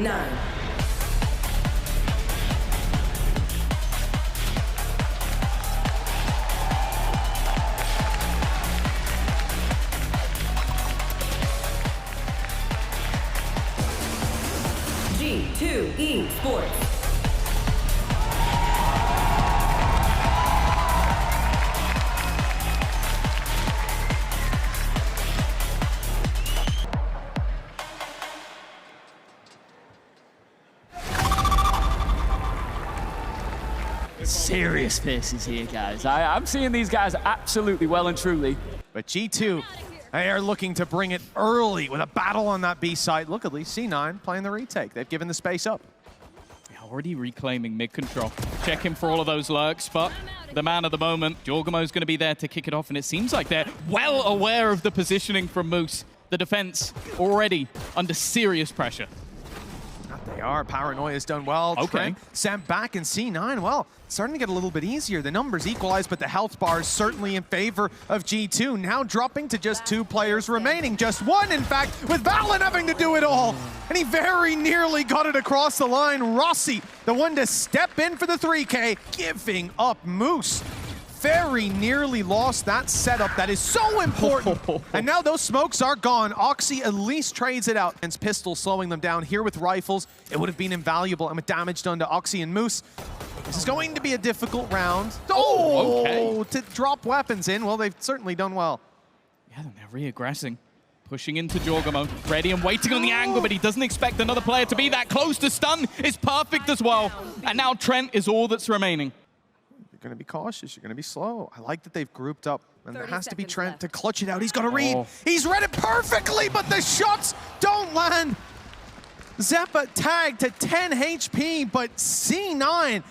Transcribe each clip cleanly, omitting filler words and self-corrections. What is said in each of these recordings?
9. G2 Esports. Serious faces here, guys. I'm seeing these guys absolutely well and truly. But G2, they are looking to bring it early with a battle on that B side. Look, at least C9 playing the retake. They've given the space up. Already reclaiming mid control. Checking for all of those lurks, but the man of the moment, Jorgamo's going to be there to kick it off, and it seems like they're well aware of the positioning from Moose. The defense already under serious pressure. They are. Paranoia's done well. Okay. Trent sent back, in C9, well, starting to get a little bit easier. The numbers equalize, but the health bar is certainly in favor of G2. Now dropping to just 2 players remaining. Just 1, in fact, with Valorant having to do it all. And he very nearly got it across the line. Rossy, the one to step in for the 3K, giving up Moose. Very nearly lost that setup that is so important. And now those smokes are gone. Oxy at least trades it out. And pistol slowing them down here with rifles. It would have been invaluable. And with damage done to Oxy and Moose, this is going to be a difficult round. Oh, okay. To drop weapons in, well, they've certainly done well. Yeah, they're re-aggressing. Pushing into Jorgamo, ready and waiting on the angle, but he doesn't expect another player to be that close. To stun is perfect as well. And now Trent is all that's remaining. You're going to be cautious. You're going to be slow. I like that they've grouped up. And there has to be Trent to clutch it out. He's got to read. He's read it perfectly, but the shots don't land. Zeppa tagged to 10 HP, but C9.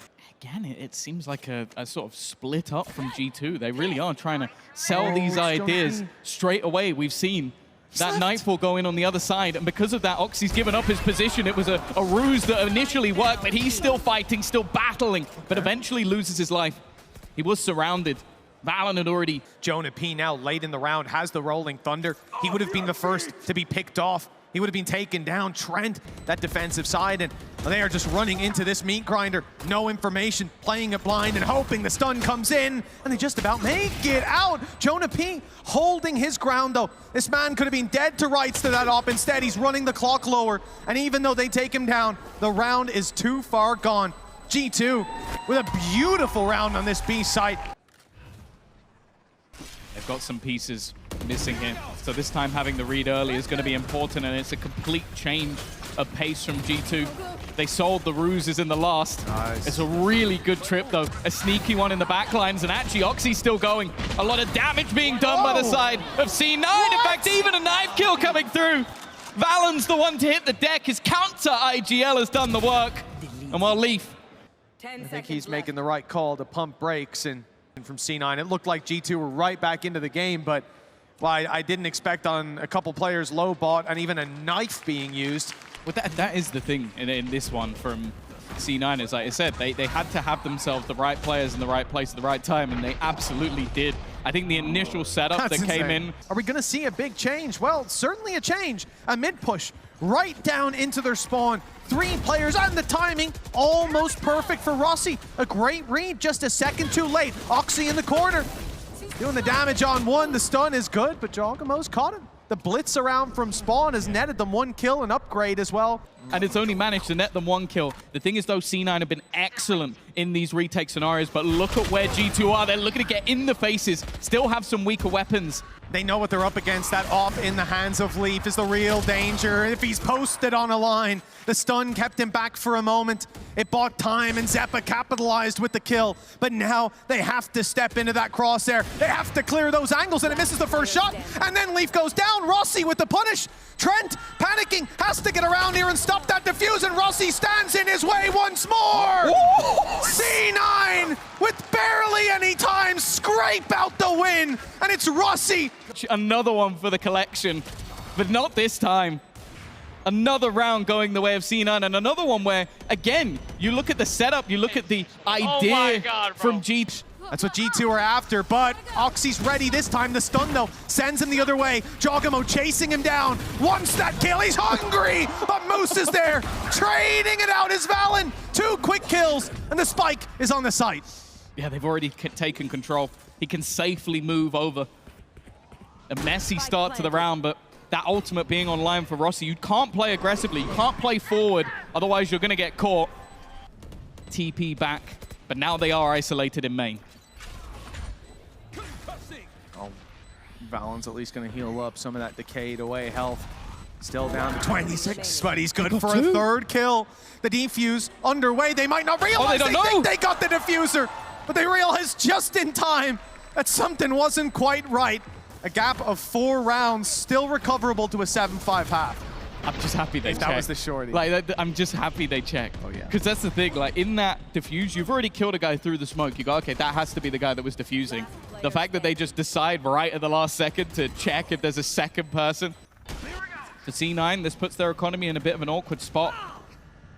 Again, it seems like a sort of split up from G2. They really are trying to sell these ideas straight away. We've seen that Nightfall going on the other side, and because of that, Oxy's given up his position. It was a ruse that initially worked, but he's still fighting, still battling, but eventually loses his life. He was surrounded. Valen had already... Jonah P now late in the round has the Rolling Thunder. He would have been the first to be picked off. He would have been taken down. Trent, that defensive side, and they are just running into this meat grinder. No information, playing it blind and hoping the stun comes in, and they just about make it out. Jonah P holding his ground, though. This man could have been dead to rights to that op. Instead, he's running the clock lower, and even though they take him down, the round is too far gone. G2 with a beautiful round on this B site. They've got some pieces missing here. So this time having the read early is going to be important, and it's a complete change of pace from G2. They sold the ruses in the last. Nice. It's a really good trip, though. A sneaky one in the backlines, and actually Oxy's still going. A lot of damage being done by the side of C9. In fact, even a knife kill coming through. Valen's the one to hit the deck. His counter IGL has done the work. And while Leaf... I think he's making the right call to pump brakes, and from C9. It looked like G2 were right back into the game, but well, I didn't expect on a couple players low bot and even a knife being used. Well, that is the thing in this one from C9, is like I said, they had to have themselves the right players in the right place at the right time, and they absolutely did. I think the initial setup that came in... Are we going to see a big change? Well, certainly a change. A mid push right down into their spawn. 3 players, and the timing almost perfect for Rossy. A great read, just a second too late. Oxy in the corner, doing the damage on one. The stun is good, but Jorgamo's caught him. The blitz around from spawn has netted them 1 kill and upgrade as well. And it's only managed to net them 1 kill. The thing is, though, C9 have been excellent in these retake scenarios, but look at where G2 are. They're looking to get in the faces, still have some weaker weapons. They know what they're up against. That op in the hands of Leaf is the real danger. If he's posted on a line, the stun kept him back for a moment. It bought time, and Zeppa capitalized with the kill. But now they have to step into that crosshair. They have to clear those angles, and it misses the first shot. And then Leaf goes down. Rossy with the punish. Trent, panicking, has to get around here and stop that defuse, and Rossy stands in his way once more! C9, with barely any time, scrape out the win, and it's Rossy! Another one for the collection, but not this time. Another round going the way of C9, and another one where, again, you look at the setup, you look at the idea from G. That's what G2 are after, but Oxy's ready this time. The stun, though, sends him the other way. Jogamo chasing him down. Wants that kill. He's hungry, but Moose is there. Trading it out is Valen. 2 quick kills, and the spike is on the site. Yeah, they've already taken control. He can safely move over. A messy start to the round, but that ultimate being online for Rossy, you can't play aggressively. You can't play forward, otherwise you're going to get caught. TP back, but now they are isolated in main. Oh, Valen's at least going to heal up some of that decayed away health. Still down to 26, but he's good for a 3rd kill. The defuse underway. They might not realize they think they got the diffuser, but they realize just in time that something wasn't quite right. A gap of 4 rounds, still recoverable to a 7-5 half. I'm just happy they checked. That was the shorty. Like, I'm just happy they checked. Oh, yeah. Because that's the thing, like, in that diffuse, you've already killed a guy through the smoke. You go, okay, that has to be the guy that was diffusing. The fact that they just decide right at the last second to check if there's a second person. For C9, this puts their economy in a bit of an awkward spot.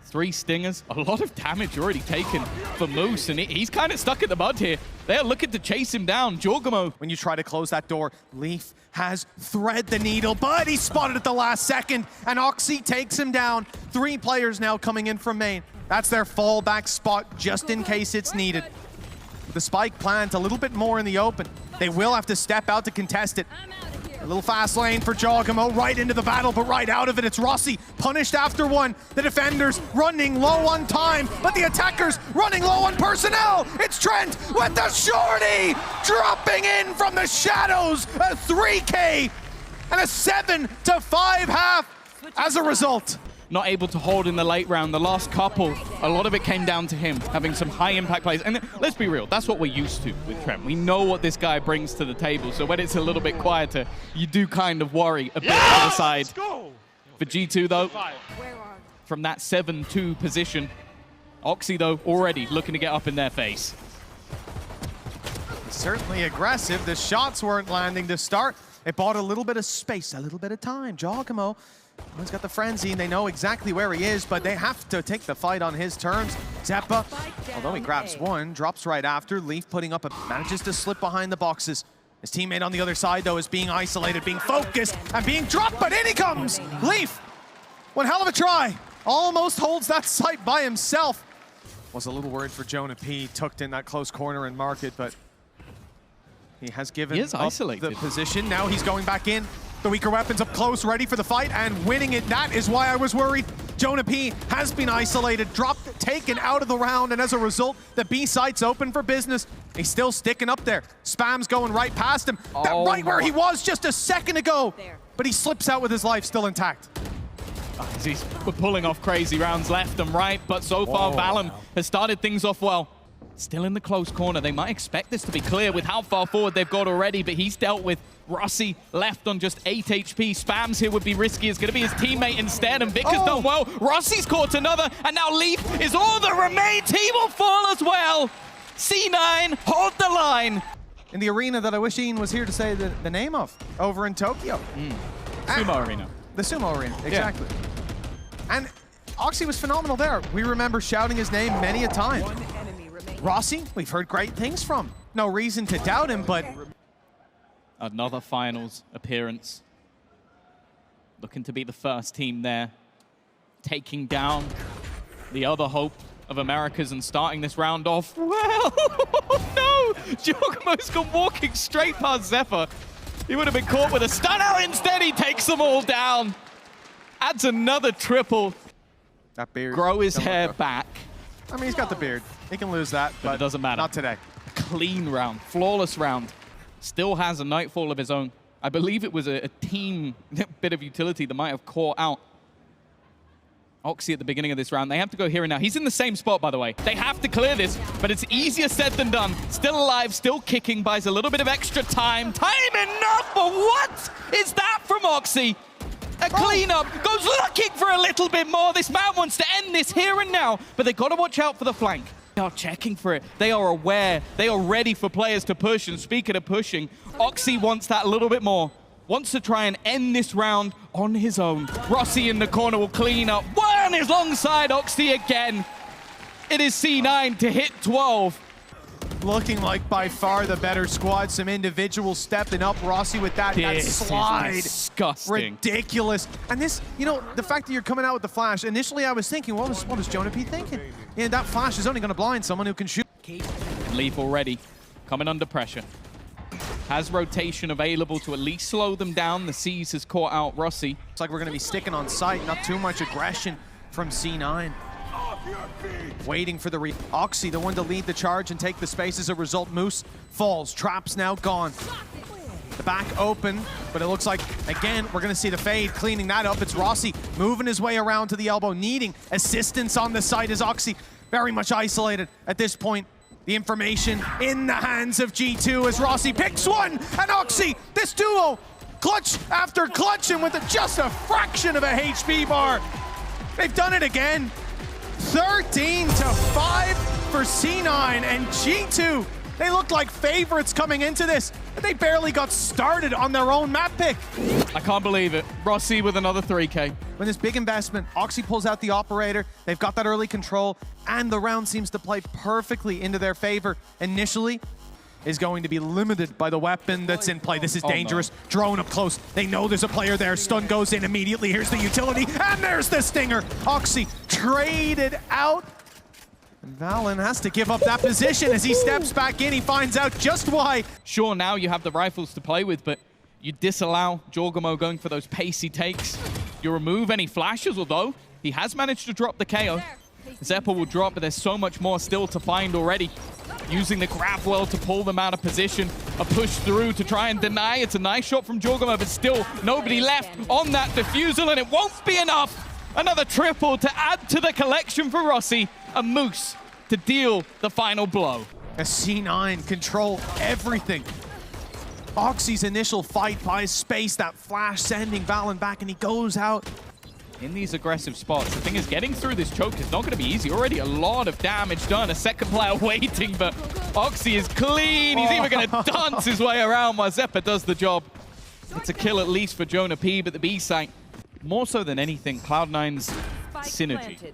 3 stingers, a lot of damage already taken for Moose, and he's kind of stuck in the mud here. They're looking to chase him down. Jorgamo. When you try to close that door, Leaf has thread the needle, but he's spotted at the last second, and Oxy takes him down. 3 players now coming in from main. That's their fallback spot, just in case it's needed. With the spike plant a little bit more in the open, they will have to step out to contest it. A little fast lane for Jogamo, right into the battle, but right out of it, it's Rossy, punished after 1. The defenders running low on time, but the attackers running low on personnel. It's Trent with the shorty, dropping in from the shadows, a 3K and a 7-5 half as a result. Not able to hold in the late round. The last couple, a lot of it came down to him having some high impact plays. And let's be real, that's what we're used to with Trent. We know what this guy brings to the table. So when it's a little bit quieter, you do kind of worry a bit on the side. For G2 though, from that 7-2 position, Oxy though already looking to get up in their face. Certainly aggressive. The shots weren't landing to start. It bought a little bit of space, a little bit of time. Jogamo, he's got the frenzy, and they know exactly where he is, but they have to take the fight on his terms. Zeppa, although he grabs 1, drops right after. Leaf putting up manages to slip behind the boxes. His teammate on the other side, though, is being isolated, being focused, and being dropped, but in he comes! Leaf, one hell of a try. Almost holds that site by himself. Was a little worried for Jonah P. Tucked in that close corner and market, but he has given up the position. Now he's going back in. The weaker weapons up close, ready for the fight, and winning it. That is why I was worried. Jonah P has been isolated, dropped, taken out of the round, and as a result, the B site's open for business. He's still sticking up there. Spam's going right past him. Right where he was just a second ago. But he slips out with his life still intact. He's pulling off crazy rounds left and right, but so far Valen has started things off well. Still in the close corner. They might expect this to be clear with how far forward they've got already, but he's dealt with. Rossy left on just 8 HP. Spams here would be risky. It's going to be his teammate instead, and Vic has done well. Rossy's caught another, and now Leaf is all that remains. He will fall as well. C9, hold the line. In the arena that I wish Ian was here to say the name of, over in Tokyo. Sumo Arena. The Sumo Arena, exactly. Yeah. And Oxy was phenomenal there. We remember shouting his name many a time. Rossy, we've heard great things from. No reason to doubt him, but... Another finals appearance. Looking to be the first team there. Taking down the other hope of Americas and starting this round off. Well, no! Jogamo's gone walking straight past Zephyr. He would have been caught with a stun out. Instead, he takes them all down. Adds another triple. That beard. Grow his hair back. I mean, he's got the beard. He can lose that, but it doesn't matter. Not today. Clean round, flawless round. Still has a Nightfall of his own. I believe it was a team bit of utility that might have caught out Oxy at the beginning of this round. They have to go here and now. He's in the same spot, by the way. They have to clear this, but it's easier said than done. Still alive, still kicking, buys a little bit of extra time. Time enough, but what is that from Oxy? A cleanup, goes looking for a little bit more. This man wants to end this here and now, but they got to watch out for the flank. They are checking for it. They are aware. They are ready for players to push, and speaking of pushing, Oxy wants that a little bit more. Wants to try and end this round on his own. Rossy in the corner will clean up. One is alongside Oxy again. It is C9 to hit 12. looking like by far the better squad. Some individuals stepping up. Rossy with that slide. Is disgusting. Ridiculous. And this, you know, the fact that you're coming out with the flash, initially I was thinking, what was Jonah P thinking? Yeah, that flash is only going to blind someone who can shoot. Leaf already coming under pressure. Has rotation available to at least slow them down. The C's has caught out Rossy. It's like we're going to be sticking on site, not too much aggression from C9. Waiting for the Oxy, the one to lead the charge and take the space. As a result, Moose falls. Trap's now gone. The back open, but it looks like, again, we're going to see the fade cleaning that up. It's Rossy moving his way around to the elbow, needing assistance on the side as Oxy very much isolated at this point. The information in the hands of G2 as Rossy picks one, and Oxy, this duo, clutch after clutch, and with just a fraction of a HP bar. They've done it again. 13-5 for C9 and G2. They look like favorites coming into this, but they barely got started on their own map pick. I can't believe it. Rossy with another 3K. When this big investment, Oxy pulls out the operator. They've got that early control, and the round seems to play perfectly into their favor. Initially, is going to be limited by the weapon that's in play. This is dangerous. No. Drone up close. They know there's a player there. Stun goes in immediately. Here's the utility, and there's the stinger. Oxy traded out. And Valen has to give up that position as he steps back in. He finds out just why. Sure, now you have the rifles to play with, but you disallow Jorgamo going for those pacey takes. You remove any flashes, although he has managed to drop the KO. Zeppa will drop, but there's so much more still to find already. Using the grab well to pull them out of position. A push through to try and deny. It's a nice shot from Jorgamo, but still nobody left on that defusal, and it won't be enough. Another triple to add to the collection for Rossy. A Moose to deal the final blow. A C9 control everything. Oxy's initial fight buys space, that flash sending Valen back, and he goes out. In these aggressive spots, the thing is, getting through this choke is not going to be easy. Already a lot of damage done. A second player waiting, but Oxy is clean. He's even going to dance his way around while Zeppa does the job. It's a kill at least for Jonah P, but the B site, more so than anything, Cloud9's synergy.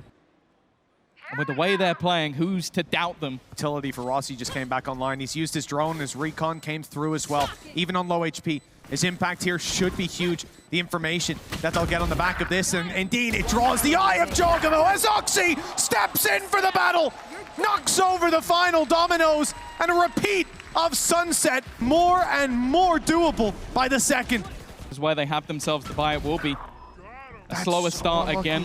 And with the way they're playing, who's to doubt them? Utility for Rossy just came back online. He's used his drone, his recon came through as well, even on low HP. His impact here should be huge. The information that they'll get on the back of this, and indeed it draws the eye of Jorgamo as Oxy steps in for the battle, knocks over the final dominoes, and a repeat of Sunset, more and more doable by the second. Is where they have themselves to buy. It will be a slower start again.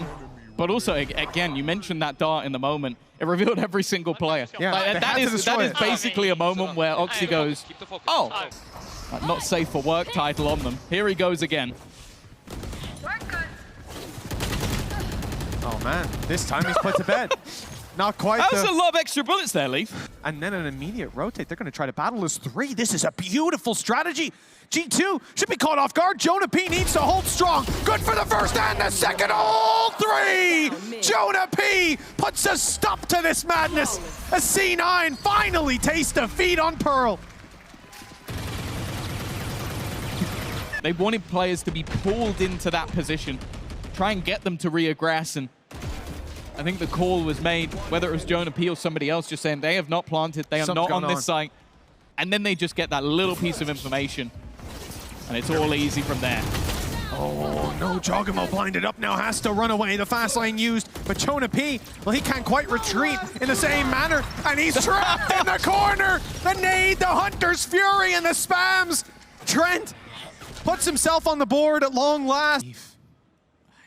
But also, again, you mentioned that dart in the moment. It revealed every single player. Yeah, like, that is basically a moment where Oxy goes, oh, not safe for work title on them. Here he goes again. Oh man, this time he's put to bed. Not quite. That was a lot of extra bullets there, Leaf. And then an immediate rotate. They're going to try to battle as 3. This is a beautiful strategy. G2 should be caught off guard. Jonah P needs to hold strong. Good for the first and the second. All 3! Jonah P puts a stop to this madness. A C9 finally tastes defeat on Pearl. They wanted players to be pulled into that position, try and get them to reaggress, and I think the call was made, whether it was Jonah P or somebody else, just saying they have not planted, they are not on this site. And then they just get that little piece of information, and it's all easy from there. Oh no, Jorgamo blinded up now, has to run away. The fast lane used, but Jonah P, well, he can't quite retreat in the same manner, and he's trapped in the corner. The nade, the Hunter's Fury, and the spams. Trent puts himself on the board at long last.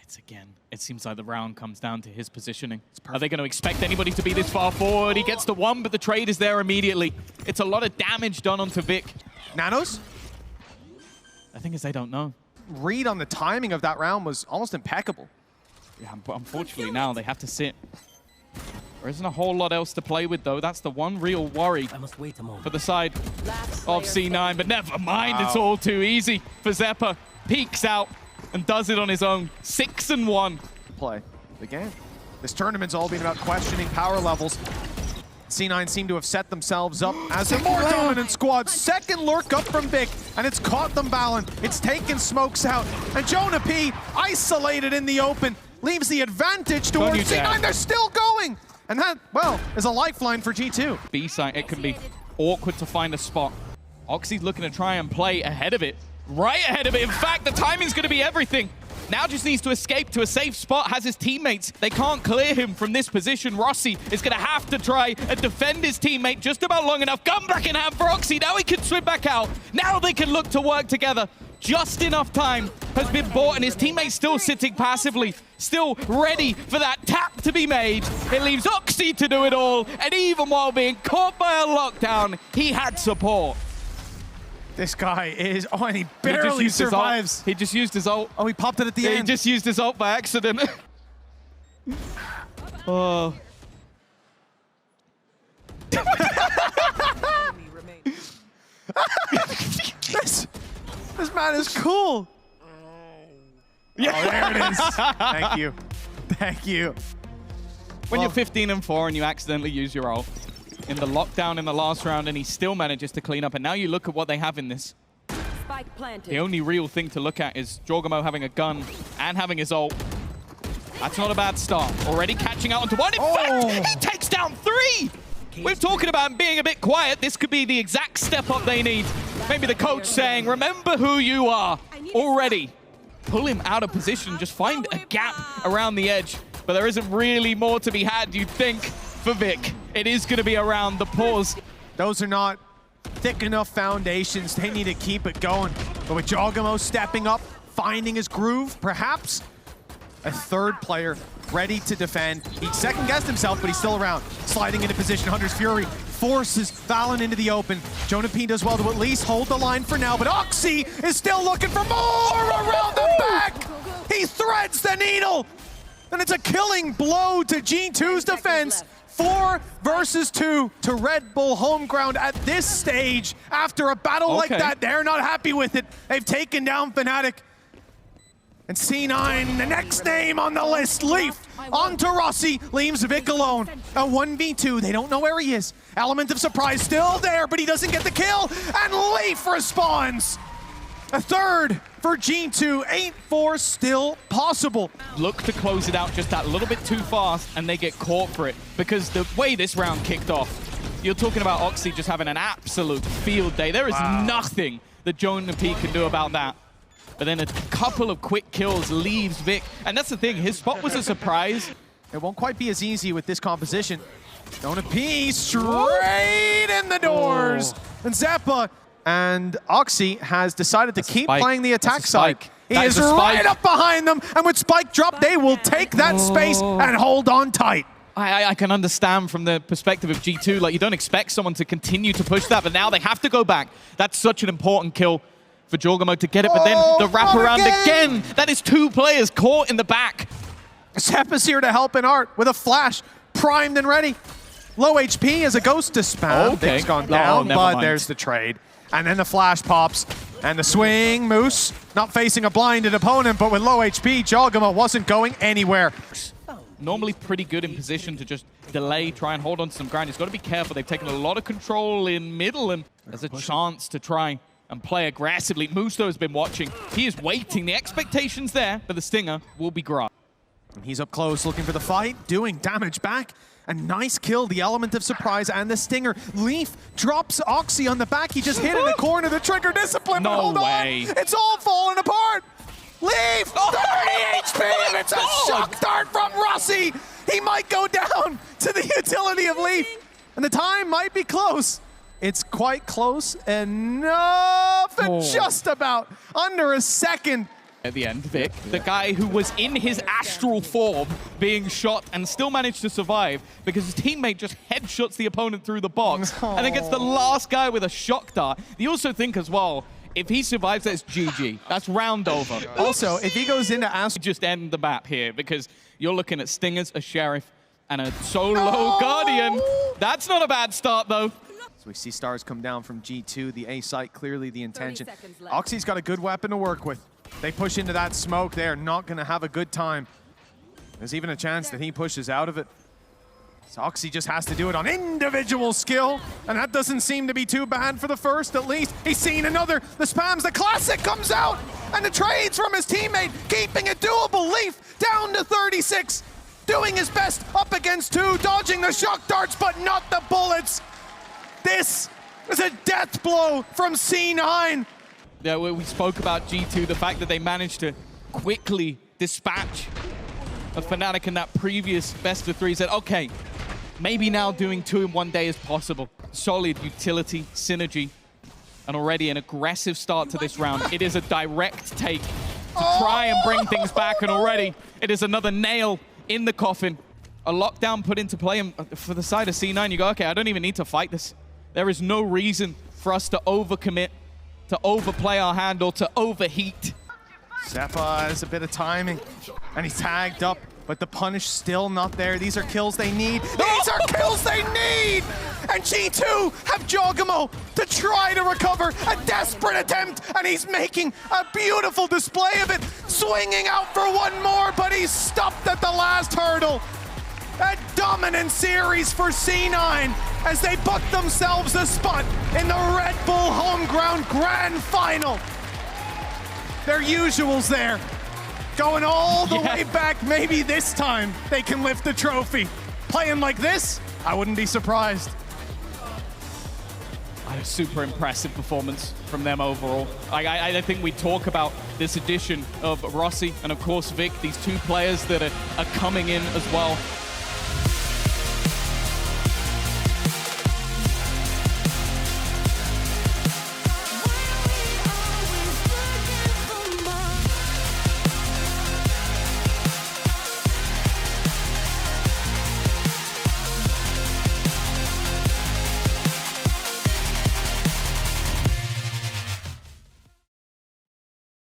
It's again, it seems like the round comes down to his positioning. Are they going to expect anybody to be this far forward? He gets the one, but the trade is there immediately. It's a lot of damage done onto Vic. Nanos? The thing is, they don't know. Read on the timing of that round was almost impeccable. Yeah, unfortunately now they have to sit. There isn't a whole lot else to play with, though. That's the one real worry for the side of C9. But never mind, It's all too easy for Zeppa. Peeks out and does it on his own. 6-1. Play the game. This tournament's all been about questioning power levels. C9 seem to have set themselves up as a more dominant squad. Second lurk up from Vic, and it's caught them Valen. It's taken smokes out, and Jonah P, isolated in the open, leaves the advantage towards C9. They're still going, and that, well, is a lifeline for G2. B side, it can be awkward to find a spot. Oxy's looking to try and play ahead of it. Right ahead of it. In fact, the timing's going to be everything. Now just needs to escape to a safe spot, has his teammates. They can't clear him from this position. Rossy is going to have to try and defend his teammate just about long enough. Gun back in hand for Oxy. Now he can swim back out. Now they can look to work together. Just enough time has been bought, and his teammate's still sitting passively, still ready for that tap to be made. It leaves Oxy to do it all, and even while being caught by a lockdown, he had support. This guy is, oh, and he barely survives. He just used his ult. Oh, he popped it at the end. He just used his ult by accident. Oh. This man is cool. Yeah. Oh, there it is. Thank you. Thank you. When you're 15-4 and you accidentally use your ult in the lockdown in the last round, and he still manages to clean up, and now you look at what they have in this. Spike planted. The only real thing to look at is Jorgamo having a gun and having his ult. That's not a bad start. Already catching out onto one. In fact, he takes down 3! We're talking about him being a bit quiet. This could be the exact step up they need. Maybe the coach saying, remember who you are already. Pull him out of position, just find a gap around the edge. But there isn't really more to be had, you'd think, for Vic. It is going to be around the pause. Those are not thick enough foundations. They need to keep it going. But with Jorgamo stepping up, finding his groove, perhaps a third player ready to defend. He second-guessed himself, but he's still around. Sliding into position, Hunter's Fury forces Valen into the open. Jonah P does well to at least hold the line for now, but Oxy is still looking for more around the back! He threads the needle! And it's a killing blow to G2's defense. 4 versus 2 to Red Bull home ground at this stage. After a battle like that, they're not happy with it. They've taken down Fnatic. And C9, the next name on the list, Leaf, onto Rossy, leaves Vic alone. A 1v2, they don't know where he is. Element of surprise still there, but he doesn't get the kill, and Leaf responds. A third for G2, 8-4 still possible. Look to close it out just that little bit too fast, and they get caught for it. Because the way this round kicked off, you're talking about Oxy just having an absolute field day. There is nothing that Jonah P can do about that. But then a couple of quick kills leaves Vic. And that's the thing, his spot was a surprise. It won't quite be as easy with this composition. Jonah P straight in the doors. And Zeppa and Oxy has decided to keep playing the attack side. He is right up behind them, and with Spike drop, they will take that space and hold on tight. I can understand from the perspective of G2, like you don't expect someone to continue to push that, but now they have to go back. That's such an important kill for Jorgamo to get it, but then the wraparound again. That is 2 players caught in the back. Zeppa's here to help in art with a flash, primed and ready. Low HP as a ghost to spam. Vic's gone down, but there's the trade. And then the flash pops, and the swing. Moose not facing a blinded opponent, but with low HP, Jorgamo wasn't going anywhere. Normally pretty good in position to just delay, try and hold on to some ground. He's got to be careful. They've taken a lot of control in middle, and there's a chance to try and play aggressively. Musto has been watching. He is waiting. The expectation's there, but the Stinger will be grabbed. He's up close looking for the fight, doing damage back. A nice kill, the element of surprise and the Stinger. Leaf drops Oxy on the back. He just hit in the corner, the trigger discipline, but hold on. It's all falling apart. Leaf, 30 HP, and it's a shock dart from Rossy. He might go down to the utility of Leaf, and the time might be close. It's quite close enough, and just about under a second. At the end, Vic, the guy who was in his astral form being shot and still managed to survive because his teammate just headshots the opponent through the box and then gets the last guy with a shock dart. You also think as well, if he survives, that's GG. That's round over. Also, if he goes into astral, just end the map here because you're looking at Stingers, a Sheriff, and a solo Guardian. That's not a bad start, though. So we see stars come down from G2, the A site, clearly the intention. Oxy's got a good weapon to work with. They push into that smoke, they are not going to have a good time. There's even a chance that he pushes out of it. So Oxy just has to do it on individual skill, and that doesn't seem to be too bad for the first, at least. He's seen another, the spams, the classic comes out, and the trades from his teammate, keeping it doable. Leaf down to 36, doing his best up against 2, dodging the shock darts, but not the bullets. This It's a death blow from C9. Yeah, we spoke about G2, the fact that they managed to quickly dispatch a Fnatic in that previous best of 3. Said, okay, maybe now doing 2 in 1 day is possible. Solid utility, synergy, and already an aggressive start to this round. It is a direct take to try and bring things back, and already it is another nail in the coffin. A lockdown put into play, and for the side of C9, you go, okay, I don't even need to fight this. There is no reason for us to overcommit, to overplay our hand, or to overheat. Seppa has a bit of timing, and he's tagged up, but the punish still not there. These are kills they need. These are kills they need! And G2 have Jogamo to try to recover. A desperate attempt, and he's making a beautiful display of it. Swinging out for one more, but he's stopped at the last hurdle. A dominant series for C9 as they book themselves a spot in the Red Bull home ground grand final. Their usuals there, going all the way back. Maybe this time they can lift the trophy. Playing like this, I wouldn't be surprised. A super impressive performance from them overall. I think we talk about this addition of Rossy and of course Vic, these 2 players that are coming in as well.